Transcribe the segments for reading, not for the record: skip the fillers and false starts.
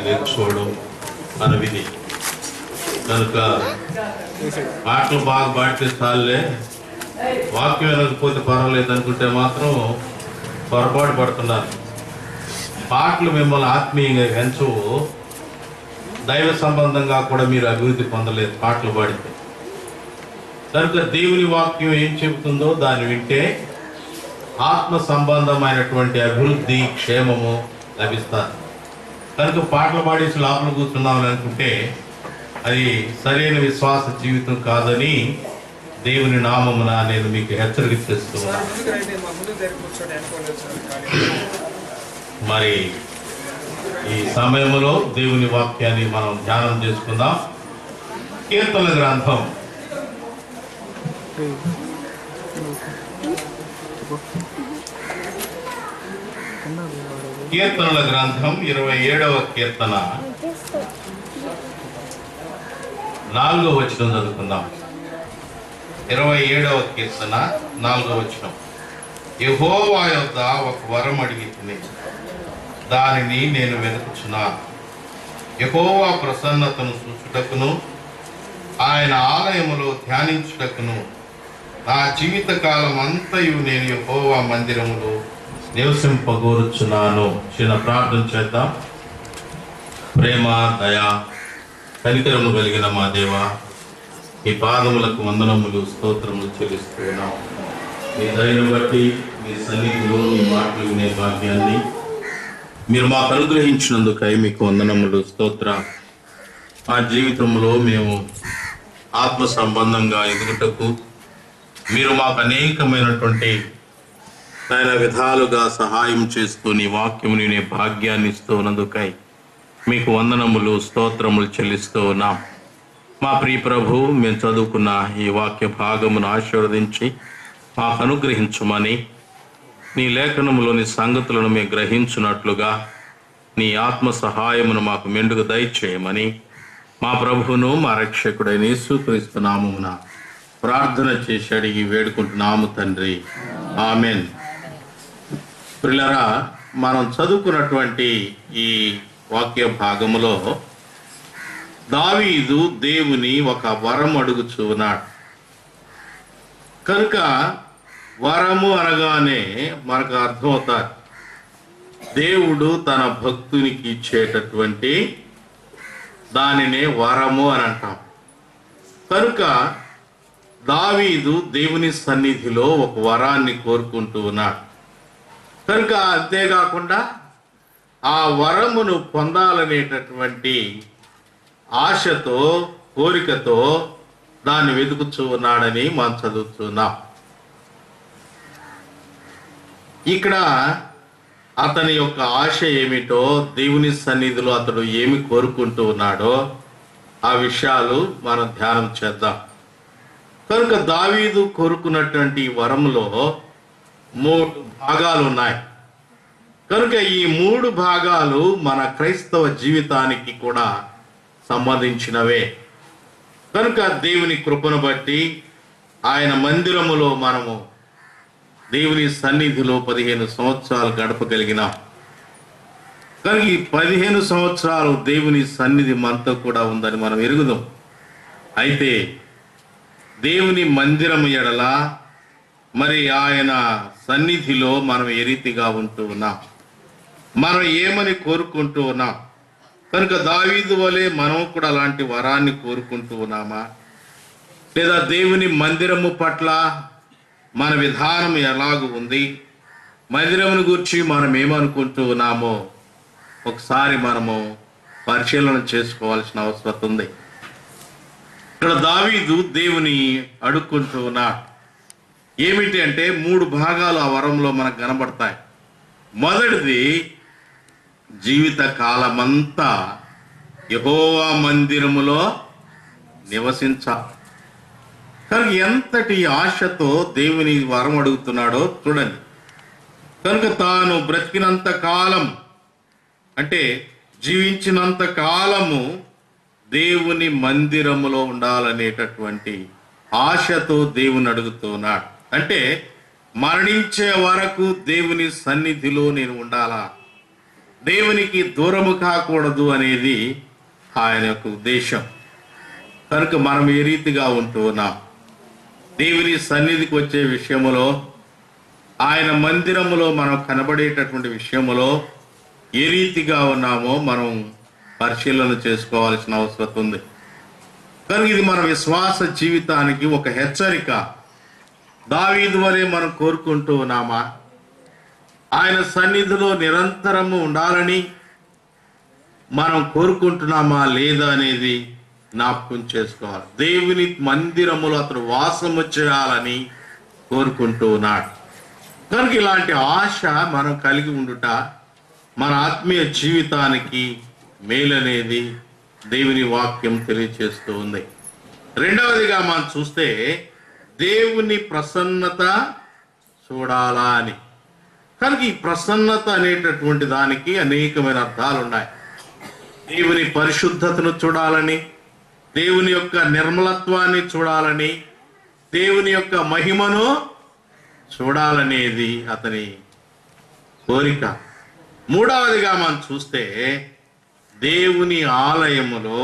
నేర్చుకోవడం మన విధి. కనుక పాటలు బాగా పాడితే చాలే, వాక్యం వినకపోతే పర్వాలేదు అనుకుంటే మాత్రం పొరపాటు పడుతున్నారు. పాటలు మిమ్మల్ని ఆత్మీయంగా పెంచవు, దైవ సంబంధంగా కూడా మీరు అభివృద్ధి పొందలేదు పాటలు పాడితే. కనుక దేవుని వాక్యం ఏం చెబుతుందో దాన్ని వింటే ఆత్మ సంబంధమైనటువంటి అభివృద్ధి, క్షేమము లభిస్తారు. కనుక పాటలు పాడేసి లోపల కూర్చున్నామని అనుకుంటే అది సరైన విశ్వాస జీవితం కాదని దేవుని నామమున నేను మీకు హెచ్చరిక చేస్తున్నాను. మరి ఈ సమయంలో దేవుని వాక్యాన్ని మనం ధ్యానం చేసుకుందాం. కీర్తనల గ్రంథం 27వ కీర్తన 4వ వచనం చదువుకుందాం. 27వ కీర్తన 4వ వచనం. యెహోవా యొద్ద ఒక వరం అడిగితిని, దానిని నేను వెతుకుచున్నాను. యెహోవా ప్రసన్నతను చూచుటకును ఆయన ఆలయములో ధ్యానించుటకును నా జీవిత కాలం అంతయు నేను యెహోవా మందిరములో నివసింపగోరుచున్నాను. చిన్న ప్రార్థన చేద్దాం. ప్రేమ, దయా, కనికరము కలిగిన మా దేవ, మీ పాదములకు వందనములు, స్తోత్రములు చెల్లిస్తున్నాం. మీ దయను బట్టి మీ సన్నిధిలో మీ మాటలు వినే భాగ్యాన్ని మీరు మాకు అనుగ్రహించినందుకై మీకు వందనములు, స్తోత్ర. మా జీవితంలో మేము ఆత్మ సంబంధంగా ఎదుగుటకు మీరు మాకు అనేకమైనటువంటి విధాలుగా సహాయం చేస్తూ నీ వాక్యము నీ భాగ్యాన్ని ఇస్తూ ఉన్నందుకై మీకు వందనములు, స్తోత్రములు చెల్లిస్తూ ఉన్నాం. మా ప్రియ ప్రభు, మేము చదువుకున్న ఈ వాక్య భాగమును ఆశీర్వదించి మాకు అనుగ్రహించమని, నీ లేఖనములోని సంగతులను మేము గ్రహించున్నట్లుగా నీ ఆత్మ సహాయమును మాకు మెండుగా దయచేయమని మా ప్రభువును మా రక్షకుడైన యేసుక్రీస్తు నామమున ప్రార్థన చేసి అడిగి వేడుకుంటున్నాము తండ్రి, ఆమెన్. ప్రియులారా, మనం చదువుకున్నటువంటి ఈ వాక్య భాగములో దావీదు దేవుని ఒక వరం అడుగుచూ ఉన్నాడు. కనుక వరము అనగానే మనకు అర్థమవుతారు, దేవుడు తన భక్తునికి ఇచ్చేటటువంటి దానినే వరము అని అంటాం. కనుక దావీదు దేవుని సన్నిధిలో ఒక వరాన్ని కోరుకుంటూ ఉన్నాడు. కనుక అంతేకాకుండా ఆ వరమును పొందాలనేటటువంటి ఆశతో, కోరికతో దాన్ని వెతుకుతూ ఉన్నాడని మనం చదువుతున్నాం. ఇక్కడ అతని యొక్క ఆశ ఏమిటో, దేవుని సన్నిధిలో అతడు ఏమి కోరుకుంటూ ఉన్నాడో ఆ విషయాలు మనం ధ్యానం చేద్దాం. కనుక దావీదు కోరుకున్నటువంటి వరములో 3 భాగాలు ఉన్నాయి. కనుక ఈ 3 భాగాలు మన క్రైస్తవ జీవితానికి కూడా సంబంధించినవే. కనుక దేవుని కృపను బట్టి ఆయన మందిరములో మనము దేవుని సన్నిధిలో 15 సంవత్సరాలు గడపగలిగినాం. కనుక ఈ 15 సంవత్సరాలు దేవుని సన్నిధి మనతో కూడా ఉందని మనం ఎరుగుదాం. అయితే దేవుని మందిరము ఎడల మరి ఆయన సన్నిధిలో మనం ఏ రీతిగా ఉంటూ ఉన్నాం, మనం ఏమని కోరుకుంటూ ఉన్నాం. కనుక దావీదు వలె మనం కూడా అలాంటి వరాన్ని కోరుకుంటూ ఉన్నామా, లేదా దేవుని మందిరము పట్ల మన విధానం ఎలాగూ ఉంది, మందిరమును గురించి మనం ఏమనుకుంటూ ఉన్నామో ఒకసారి మనము పరిశీలన చేసుకోవాల్సిన అవసరం ఉంది. ఇక్కడ దావీదు దేవుని అడుక్కుంటూ ఉన్నాడు. ఏమిటి అంటే 3 భాగాలు ఆ వరంలో మనకు కనబడతాయి. మొదటిది, జీవిత కాలమంతా యెహోవా మందిరములో నివసించాలి. కనుక ఎంతటి ఆశతో దేవుని వరం అడుగుతున్నాడో చూడండి. కనుక తాను బ్రతికినంత కాలం, అంటే జీవించినంత కాలము దేవుని మందిరములో ఉండాలనేటటువంటి ఆశతో దేవుని అడుగుతున్నాడు. అంటే మరణించే వరకు దేవుని సన్నిధిలో నేను ఉండాలా, దేవునికి దూరము కాకూడదు అనేది ఆయన యొక్క ఉద్దేశం. కనుక మనం ఏ రీతిగా ఉంటూ ఉన్నాం, దేవుని సన్నిధికి వచ్చే విషయములో, ఆయన మందిరములో మనం కనబడేటటువంటి విషయములో ఏ రీతిగా ఉన్నామో మనం పరిశీలన చేసుకోవాల్సిన అవసరం ఉంది. కనుక ఇది మన విశ్వాస జీవితానికి ఒక హెచ్చరిక. దావీదు వలె మనం కోరుకుంటూ ఉన్నామా, ఆయన సన్నిధిలో నిరంతరము ఉండాలని మనం కోరుకుంటున్నామా లేదా అనేది జ్ఞాపకం చేసుకోవాలి. దేవుని మందిరములో అతను వాసము చేయాలని కోరుకుంటూ ఉన్నాడు. కనుక ఇలాంటి ఆశ మనం కలిగి ఉండుట మన ఆత్మీయ జీవితానికి మేలనేది దేవుని వాక్యం తెలియచేస్తూ ఉంది. రెండవదిగా మనం చూస్తే దేవుని ప్రసన్నత చూడాలా అని. కనుక ఈ ప్రసన్నత అనేటటువంటి దానికి అనేకమైన అర్థాలు ఉన్నాయి. దేవుని పరిశుద్ధతను చూడాలని, దేవుని యొక్క నిర్మలత్వాన్ని చూడాలని, దేవుని యొక్క మహిమను చూడాలనేది అతని కోరిక. మూడవదిగా మనం చూస్తే దేవుని ఆలయములో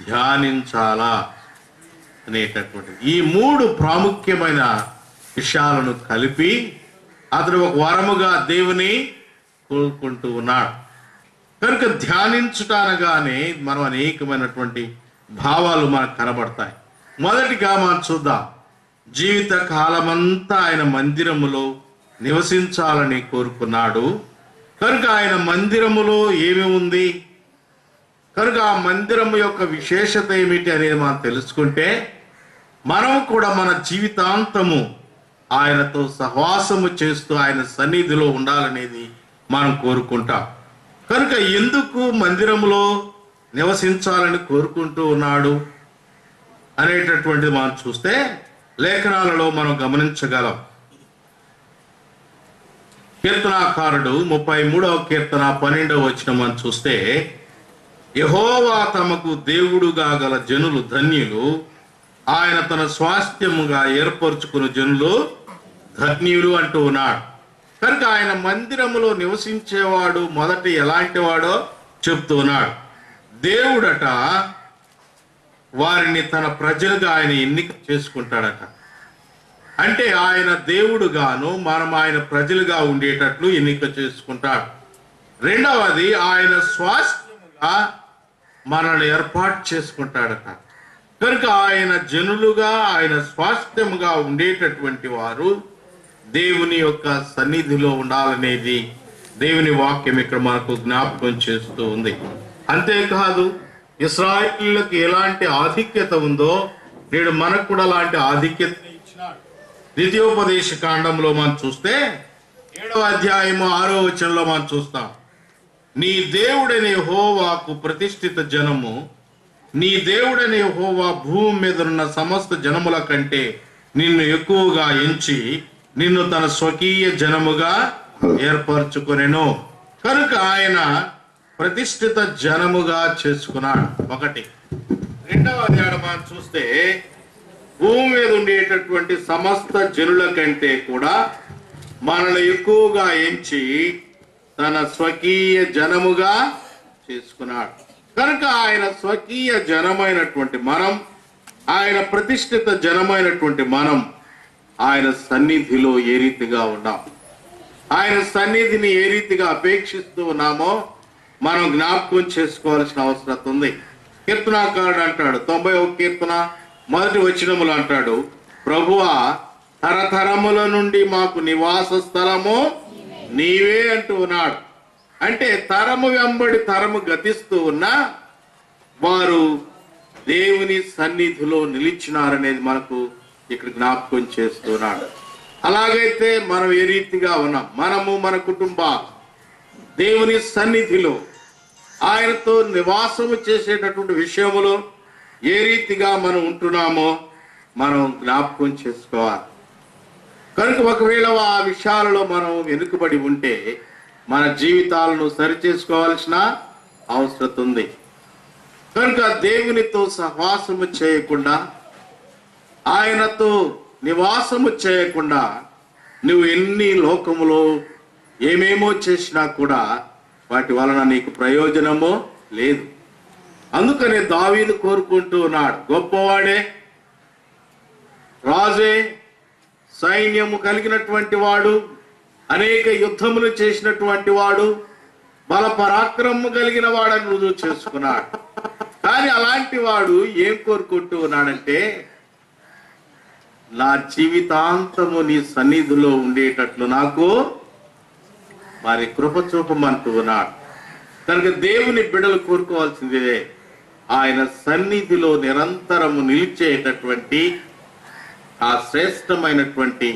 ధ్యానించాలా అనేటటువంటి ఈ మూడు ప్రాముఖ్యమైన విషయాలను కలిపి అతడు ఒక వరముగా దేవుని కోరుకుంటూ ఉన్నాడు. కనుక ధ్యానించుటనగానే మనం అనేకమైనటువంటి భావాలు మనకు కనబడతాయి. మొదటిగా మనం చూద్దాం, జీవిత కాలమంతా ఆయన మందిరములో నివసించాలని కోరుకున్నాడు. కనుక ఆయన మందిరములో ఏమి ఉంది, కనుక ఆ మందిరము యొక్క విశేషత ఏమిటి అనేది మనం తెలుసుకుంటే మనం కూడా మన జీవితాంతము ఆయనతో సహవాసము చేస్తూ ఆయన సన్నిధిలో ఉండాలనేది మనం కోరుకుంటాం. కనుక ఎందుకు మందిరములో నివసించాలని కోరుకుంటూ ఉన్నాడు అనేటటువంటిది మనం చూస్తే లేఖనాలలో మనం గమనించగలం. కీర్తనాకారుడు 33వ కీర్తన 12వ వచనం మనం చూస్తే, యెహోవా తమకు దేవుడుగా గల జనులు ధన్యులు, ఆయన తన స్వాస్థ్యముగా ఏర్పరచుకున్న జనులు ధన్యులు అంటూ ఉన్నాడు. కనుక ఆయన మందిరములో నివసించేవాడు మొదట ఎలాంటి వాడో చెప్తూ ఉన్నాడు. దేవుడట వారిని తన ప్రజలుగా ఆయన ఎన్నిక చేసుకుంటాడట. అంటే ఆయన దేవుడుగాను మనం ఆయన ప్రజలుగా ఉండేటట్లు ఎన్నిక చేసుకుంటాడు. రెండవది ఆయన స్వాస్థ్యముగా మనల్ని ఏర్పాటు చేసుకుంటాడట. కనుక ఆయన జనులుగా ఆయన స్వాస్థ్యముగా ఉండేటటువంటి వారు దేవుని యొక్క సన్నిధిలో ఉండాలనేది దేవుని వాక్యం ఇక్కడ మనకు జ్ఞాపకం చేస్తూ ఉంది. అంతేకాదు ఇశ్రాయేలులకు ఎలాంటి ఆధిక్యత ఉందో నేడు మనకు కూడా అలాంటి ఆధిక్యత ఇచ్చినాడు. ద్వితీయోపదేశ కాండంలో మనం చూస్తే 7వ అధ్యాయము 6వ వచనంలో మనం చూస్తాం, నీ దేవుడనే యెహోవాకు ప్రతిష్ఠిత జనము, నీ దేవుడనే యెహోవా భూమి మీద ఉన్న సమస్త జనముల కంటే నిన్ను ఎక్కువగా ఎంచి నిన్ను తన స్వకీయ జనముగా ఏర్పరచుకొనెను. కనుక ఆయన ప్రతిష్ఠిత జనముగా చేసుకున్నాడు. ఒకటి. రెండవది మనం చూస్తే భూమి మీద ఉండేటటువంటి సమస్త జనుల కంటే కూడా మనల్ని ఎక్కువగా ఎంచి తన స్వకీయ జనముగా చేసుకున్నాడు. కనుక ఆయన స్వకీయ జనమైనటువంటి మనం, ఆయన ప్రతిష్ఠిత జనమైనటువంటి మనం ఆయన సన్నిధిలో ఏ రీతిగా ఉన్నాం, ఆయన సన్నిధిని ఏ రీతిగా అపేక్షిస్తూ ఉన్నామో మనం జ్ఞాపకం చేసుకోవాల్సిన అవసరం ఉంది. కీర్తనాకారుడు అంటాడు 90వ కీర్తన 1వ వచనములు అంటాడు, ప్రభువా తరతరముల నుండి మాకు నివాస స్థలము నీవే అంటూ ఉన్నాడు. అంటే తరము వెంబడి తరము గతిస్తూ ఉన్నా వారు దేవుని సన్నిధిలో నిలిచినారనేది మనకు ఇక్కడ జ్ఞాపకం చేస్తున్నాడు. అలాగైతే మనం ఏ రీతిగా ఉన్నాం, మనము మన కుటుంబాలు దేవుని సన్నిధిలో ఆయనతో నివాసము చేసేటటువంటి విషయములో ఏ రీతిగా మనం ఉంటున్నామో మనం జ్ఞాపకం చేసుకోవాలి. కనుక ఒకవేళ ఆ విషయాలలో మనం వెనుకబడి ఉంటే మన జీవితాలను సరిచేసుకోవాల్సిన అవసరం ఉంది. కనుక దేవునితో సహవాసము చేయకుండా, ఆయనతో నివాసము చేయకుండా నువ్వు ఎన్ని లోకములో ఏమేమో చేసినా కూడా వాటి వలన నీకు ప్రయోజనము లేదు. అందుకనే దావీదు కోరుకుంటూ ఉన్నాడు, గొప్పవాడే, రాజే, సైన్యము కలిగినటువంటి వాడు, అనేక యుద్ధములు చేసినటువంటి వాడు, బల పరాక్రమము కలిగిన వాడని రుజువు చేసుకున్నాడు. కానీ అలాంటి వాడు ఏం కోరుకుంటూ ఉన్నాడంటే, నా జీవితాంతము నీ సన్నిధిలో ఉండేటట్లు నాకు మరి కృప చూపమంటూ ఉన్నాడు. కనుక దేవుని బిడ్డలు కోరుకోవాల్సిందే, ఆయన సన్నిధిలో నిరంతరము నిలిచేటటువంటి ఆ శ్రేష్టమైనటువంటి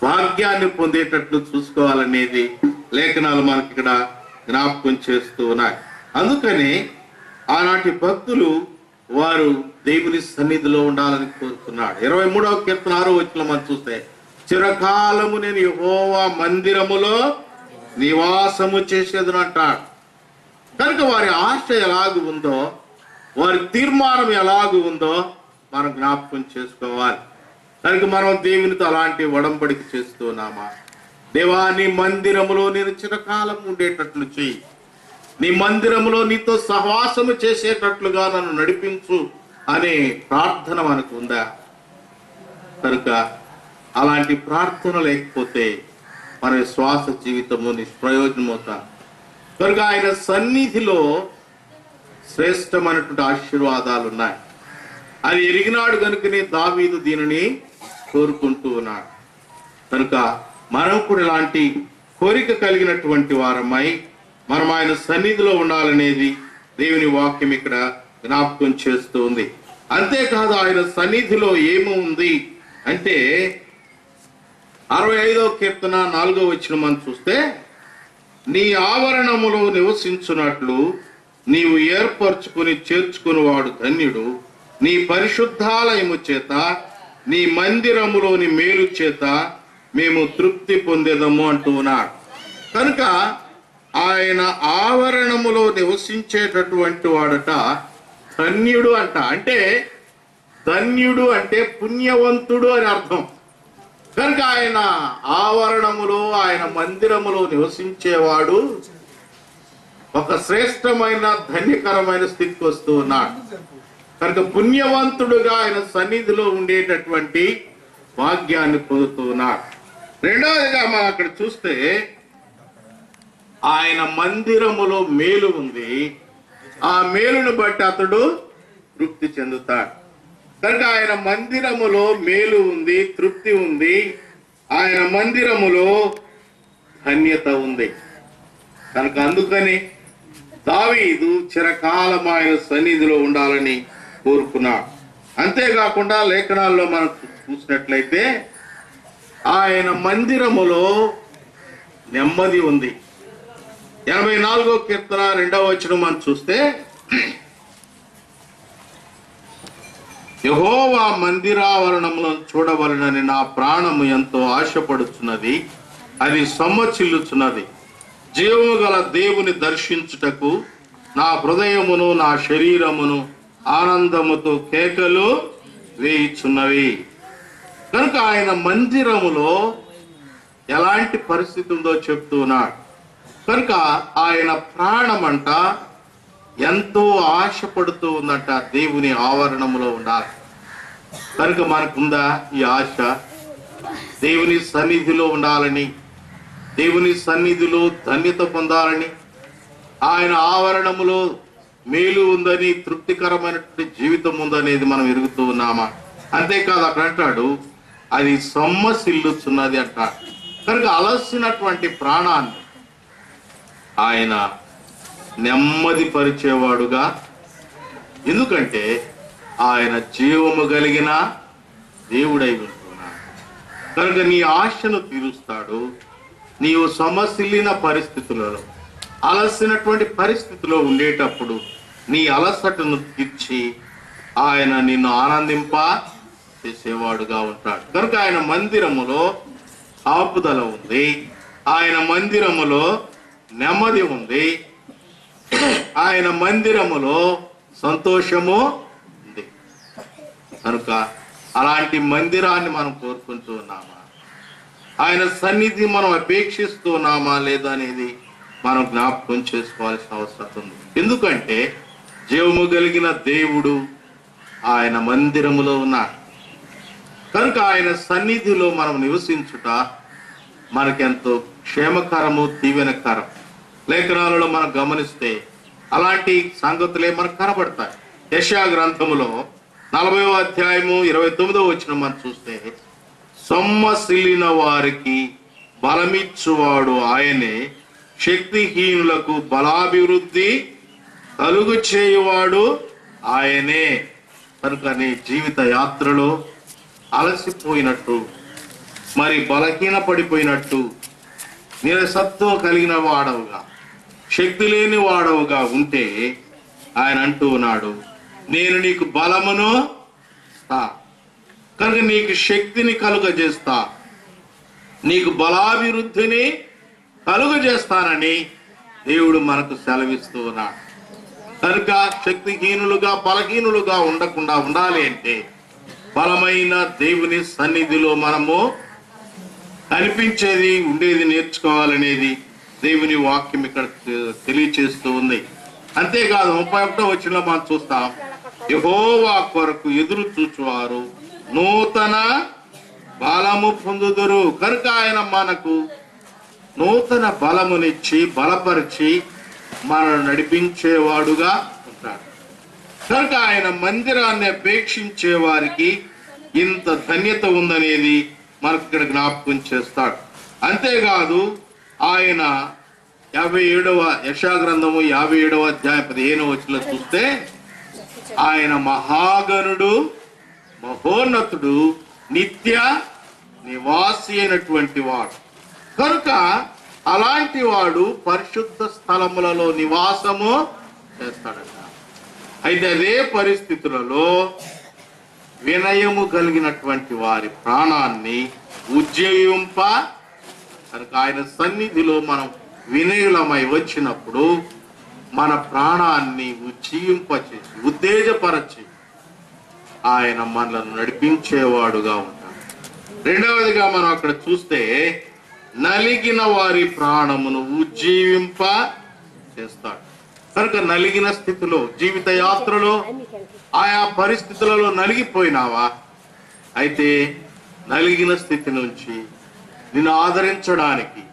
భాగ్యాన్ని పొందేటట్లు చూసుకోవాలనేది లేఖనాలు మనకి ఇక్కడ జ్ఞాపకం చేస్తూ ఉన్నాయి. అందుకని ఆనాటి భక్తులు వారు దేవుని సన్నిధిలో ఉండాలని కోరుకున్నాడు. 23వ కీర్తన 6వ వచనం మనం చూస్తే, చిరకాలము నేను యెహోవా మందిరములో నివాసము చేసేదను అంటాడు. కనుక వారి ఆశ ఎలాగూ ఉందో, వారి తీర్మానం ఎలాగూ ఉందో మనం జ్ఞాపకం చేసుకోవాలి. కనుక మనం దేవునితో అలాంటి ఒడంబడిక చేస్తున్నామా? దేవా, నీ మందిరములో నేను చిరకాలం ఉండేటట్లు చెయ్యి, నీ మందిరములో నీతో సహవాసము చేసేటట్లుగా నన్ను నడిపించు అనే ప్రార్థన మనకు ఉందా? కనుక అలాంటి ప్రార్థన లేకపోతే మన శ్వాస జీవితము నిష్ప్రయోజనమవుతా. కనుక ఆయన సన్నిధిలో శ్రేష్టమైనటువంటి ఆశీర్వాదాలు ఉన్నాయి. అది ఎరిగినాడు కనుకనే దావీదు దీనిని కోరుకుంటూ ఉన్నాడు. కనుక మనం కూడా ఇలాంటి కోరిక కలిగినటువంటి వారమై మనం ఆయన సన్నిధిలో ఉండాలనేది దేవుని వాక్యం ఇక్కడ జ్ఞాపకం చేస్తూ ఉంది. అంతేకాదు, ఆయన సన్నిధిలో ఏమి ఉంది అంటే 65వ కీర్తన 4వ వచనం మనం చూస్తే, నీ ఆవరణములో నివసించున్నట్లు నీవు ఏర్పరచుకుని చేర్చుకుని వాడు ధన్యుడు, నీ పరిశుద్ధాలయము చేత నీ మందిరములోని మేలు చేత మేము తృప్తి పొందేదము అంటూ ఉన్నాడు. కనుక ఆయన ఆవరణములో నివసించేటటువంటి వాడట ధన్యుడు అంట. అంటే ధన్యుడు అంటే పుణ్యవంతుడు అని అర్థం. కనుక ఆయన ఆవరణములో, ఆయన మందిరములో నివసించేవాడు ఒక శ్రేష్టమైన ధన్యకరమైన స్థితికి వస్తూ ఉన్నాడు. కనుక పుణ్యవంతుడుగా ఆయన సన్నిధిలో ఉండేటటువంటి భాగ్యాన్ని పొందుతూ ఉన్నాడు. రెండవదిగా మనం అక్కడ చూస్తే, ఆయన మందిరములో మేలు ఉంది, ఆ మేలును బట్టి అతడు తృప్తి చెందుతాడు. కనుక ఆయన మందిరములో మేలు ఉంది, తృప్తి ఉంది, ఆయన మందిరములో ధన్యత ఉంది. కనుక అందుకని దావీదు చిరకాలం ఆయన సన్నిధిలో ఉండాలని కోరుకున్నాడు. అంతేకాకుండా లేఖనాల్లో మనం చూసినట్లయితే ఆయన మందిరములో నెమ్మది ఉంది. 84వ కీర్తన 2వ వచనం మనం చూస్తే, యెహోవా మందిరావరణములను చూడవలనని నా ప్రాణము ఎంతో ఆశపడుచున్నది, అది సొమ్మచిల్లుచున్నది. జీవము గల దేవుని దర్శించుటకు నా హృదయమును నా శరీరమును ఆనందముతో కేకలు వేయిచున్నవి. కనుక ఆయన మందిరములో ఎలాంటి పరిస్థితి ఉందో చెప్తున్నాడు. కనుక ఆయన ప్రాణమంట ఎంతో ఆశపడుతూ ఉందంట దేవుని ఆవరణములో ఉండాలి. కనుక మనకుందా ఈ ఆశ? దేవుని సన్నిధిలో ఉండాలని, దేవుని సన్నిధిలో ధన్యత పొందాలని, ఆయన ఆవరణములో మేలు ఉందని, తృప్తికరమైనటువంటి జీవితం ఉందనేది మనం ఎరుగుతూ ఉన్నామా? అంతేకాదు, అక్కడ అంటాడు అది సొమ్మసిల్లుచున్నది అంటాడు. కనుక అలసినటువంటి ప్రాణాన్ని ఆయన నెమ్మది పరిచేవాడుగా, ఎందుకంటే ఆయన జీవము కలిగిన దేవుడై ఉంటున్నాడు. కనుక నీ ఆశను తీరుస్తాడు. నీవు సొమ్మసిల్లిన పరిస్థితులలో, అలసినటువంటి పరిస్థితిలో ఉండేటప్పుడు నీ అలసటను తీర్చి ఆయన నిన్ను ఆనందింప చేసేవాడుగా ఉంటాడు. కనుక ఆయన మందిరములో ఆపుదల ఉంది, ఆయన మందిరములో నెమ్మది ఉంది, ఆయన మందిరములో సంతోషము ఉంది. కనుక అలాంటి మందిరాన్ని మనం కోరుకుంటూ ఉన్నామా? ఆయన సన్నిధి మనం అపేక్షిస్తున్నామా లేదా అనేది మనం జ్ఞాపకం చేసుకోవాల్సిన అవసరం ఉంది. ఎందుకంటే జీవము కలిగిన దేవుడు ఆయన మందిరములో ఉన్నాడు కనుక ఆయన సన్నిధిలో మనం నివసించుట మనకెంతో క్షేమకరము, దీవెనకరం. లేఖనాలలో మనం గమనిస్తే అలాంటి సంగతులే మనకు కనబడతాయి. యెషయా గ్రంథములో 40వ అధ్యాయము 29వ వచనం మనం చూస్తే, సొమ్మసిల్లిన వారికి బలమిచ్చువాడు ఆయనే, శక్తిహీనులకు బలాభివృద్ధి కలుగు చేయువాడు ఆయనే. కనుక నీ జీవిత యాత్రలో అలసిపోయినట్టు, మరి బలహీన పడిపోయినట్టు, నిరసత్వం కలిగిన వాడవుగా, శక్తి లేని వాడవుగా ఉంటే ఆయన అంటూ ఉన్నాడు, నేను నీకు బలమును కనుక నీకు శక్తిని కలుగజేస్తా, నీకు బలాభివృద్ధిని కలుగజేస్తానని దేవుడు మనకు సెలవిస్తూ ఉన్నాడు. కనుక శక్తిహీనులుగా, బలహీనులుగా ఉండకుండా ఉండాలి అంటే బలమైన దేవుని సన్నిధిలో మనము కనిపించేది, ఉండేది నేర్చుకోవాలనేది దేవుని వాక్యం ఇక్కడ తెలియచేస్తూ ఉంది. అంతేకాదు 31వ వచనంలో మనం చూస్తాం, యెహోవా కొరకు ఎదురు చూచువారు నూతన బలము పొందుదురు. కనుక ఆయన మనకు నూతన బలమునిచ్చి బలపరిచి మనను నడిపించేవాడుగా ఉంటాడు. కనుక ఆయన మందిరాన్ని అపేక్షించే వారికి ఇంత ధన్యత ఉందనేది మనకు ఇక్కడ జ్ఞాపకం చేస్తాడు. అంతేకాదు ఆయన 57వ యెషయా గ్రంథము 57వ అధ్యాయం 15వ వచనంలో చూస్తే, ఆయన మహాగణుడు, మహోన్నతుడు, నిత్య నివాసి అయినటువంటి వాడు. కనుక అలాంటి వాడు పరిశుద్ధ స్థలములలో నివాసము చేస్తాడట. అయితే అదే పరిస్థితులలో వినయము కలిగినటువంటి వారి ప్రాణాన్ని ఉజ్జయింప, కనుక ఆయన సన్నిధిలో మనం వినయులమై వచ్చినప్పుడు మన ప్రాణాన్ని ఉజ్జయింపచేసి, ఉత్తేజపరచి ఆయన మనలను నడిపించేవాడుగా ఉంటాడు. రెండవదిగా మనం అక్కడ చూస్తే, నలిగిన వారి ప్రాణమును ఉజ్జీవింప చేస్తాడు. కనుక నలిగిన స్థితిలో, జీవిత యాత్రలో ఆయా పరిస్థితులలో నలిగిపోయినావా? అయితే నలిగిన స్థితి నుంచి నిన్ను ఆదరించడానికి,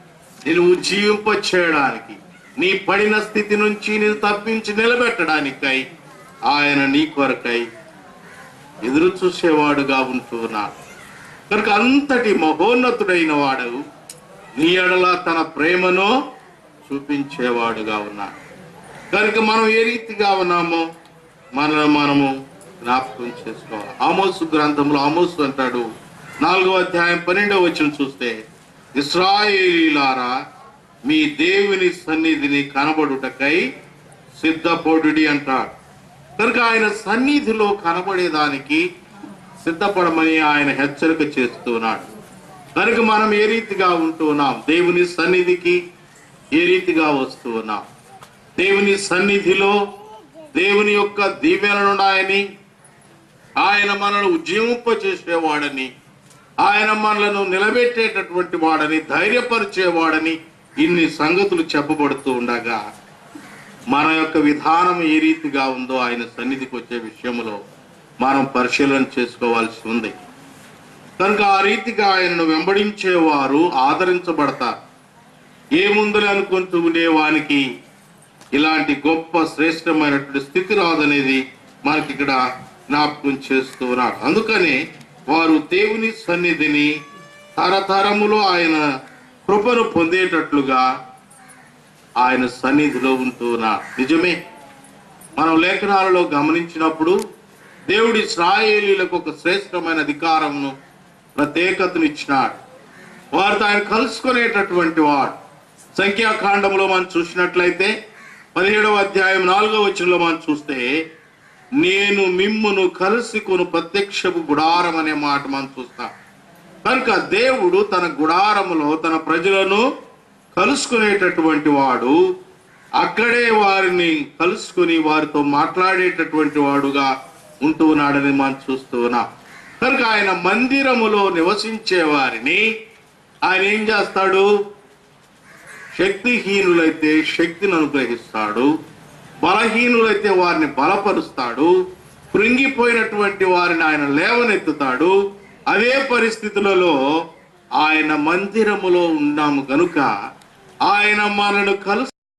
నిన్ను ఉజ్జీవింప చేయడానికి, నీ పడిన స్థితి నుంచి నిన్ను తప్పించి నిలబెట్టడానికై ఆయన నీ కొరకై ఎదురు చూసేవాడుగా ఉంటున్నాడు. కనుక అంతటి మహోన్నతుడైన వాడు నీ ఎడల తన ప్రేమను చూపించేవాడుగా ఉన్నాడు. కనుక మనం ఏ రీతిగా ఉన్నామో మనము జ్ఞాపకం చేసుకోవాలి. ఆమోసు గ్రంథంలో ఆమోసు అంటాడు, 4వ అధ్యాయం 12వ వచనం చూస్తే, ఇశ్రాయేలీయులారా మీ దేవుని సన్నిధిని కనబడుటకై సిద్ధపడుడి అంటాడు. కనుక ఆయన సన్నిధిలో కనబడేదానికి సిద్ధపడమని ఆయన హెచ్చరిక చేస్తున్నాడు. కనుక మనం ఏ రీతిగా ఉంటూ ఉన్నాం, దేవుని సన్నిధికి ఏ రీతిగా వస్తూ ఉన్నాం, దేవుని సన్నిధిలో దేవుని యొక్క దీవెనలున్నాయని, ఆయన మనల్ని ఉజ్జీవింప చేసేవాడని, ఆయన మనలను నిలబెట్టేటటువంటి వాడని, ధైర్యపరిచేవాడని ఇన్ని సంగతులు చెప్పబడుతూ ఉండగా మన యొక్క విధానం ఏ రీతిగా ఉందో ఆయన సన్నిధికి వచ్చే విషయంలో మనం పరిశీలన చేసుకోవాల్సి ఉంది. కనుక ఆ రీతిగా ఆయనను వెంబడించేవారు ఆదరించబడతారు. ఏముందని అనుకుంటూ ఉండేవానికి ఇలాంటి గొప్ప శ్రేష్టమైనటువంటి స్థితి రాదనేది మనకి ఇక్కడ జ్ఞాపకం చేస్తూ ఉన్నాడు. అందుకనే వారు దేవుని సన్నిధిని తరతరములో ఆయన కృపను పొందేటట్లుగా ఆయన సన్నిధిలో ఉంటూ ఉన్నారు. నిజమే, మనం లేఖనాలలో గమనించినప్పుడు దేవుడి ఇశ్రాయేలీయులకు ఒక శ్రేష్టమైన అధికారమును, ప్రత్యేకతను ఇచ్చినాడు. వారితో ఆయన కలుసుకునేటటువంటి వాడు. సంఖ్యాకాండంలో మనం చూసినట్లయితే 17వ అధ్యాయం 4వ వచనంలో మనం చూస్తే, నేను మిమ్మును కలుసుకుని ప్రత్యక్షపు గుడారం అనే మాట మనం చూస్తాం. కనుక దేవుడు తన గుడారములో తన ప్రజలను కలుసుకునేటటువంటి వాడు, అక్కడే వారిని కలుసుకుని వారితో మాట్లాడేటటువంటి వాడుగా ఉంటూ ఉన్నాడని మనం చూస్తూ ఉన్నాం. కనుక ఆయన మందిరములో నివసించే వారిని ఆయన ఏం చేస్తాడు? శక్తిహీనులైతే శక్తిని అనుగ్రహిస్తాడు, బలహీనులైతే వారిని బలపరుస్తాడు, కృంగిపోయినటువంటి వారిని ఆయన లేవనెత్తుతాడు. అదే పరిస్థితులలో ఆయన మందిరములో ఉన్నాము గనుక ఆయన మనను కలుసు